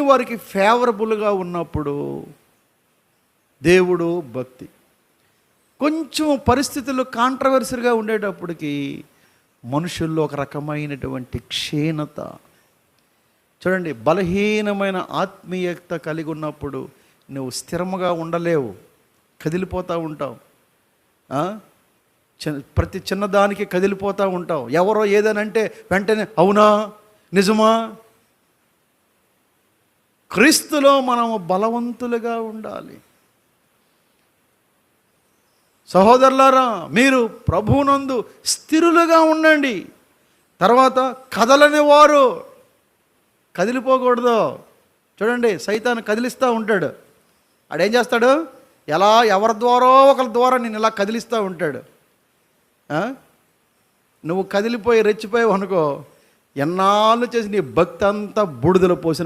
వారికి ఫేవరబుల్గా ఉన్నప్పుడు దేవుడు భక్తి, కొంచెం పరిస్థితులు కాంట్రవర్సీగా ఉండేటప్పటికి మనుషుల్లో ఒక రకమైనటువంటి క్షీణత. చూడండి, బలహీనమైన ఆత్మీయత కలిగి ఉన్నప్పుడు నువ్వు స్థిరముగా ఉండలేవు, కదిలిపోతూ ఉంటావు. ప్రతి చిన్నదానికి కదిలిపోతూ ఉంటావు. ఎవరో ఏదనంటే వెంటనే అవునా, నిజమా? క్రీస్తులో మనము బలవంతులుగా ఉండాలి. సహోదరులారా, మీరు ప్రభువునందు స్థిరులుగా ఉండండి. తర్వాత కదలని వారు, కదిలిపోకూడదు. చూడండి, సైతాను కదిలిస్తూ ఉంటాడు. ఆడేం చేస్తాడు? ఎవరి ద్వారో ఒకరి ద్వారా నేను ఇలా కదిలిస్తూ ఉంటాడు. నువ్వు కదిలిపోయి రెచ్చిపోయావు అనుకో, ఎన్నాళ్ళు చేసి నీ భక్తి అంతా బూడిదలో పోసిన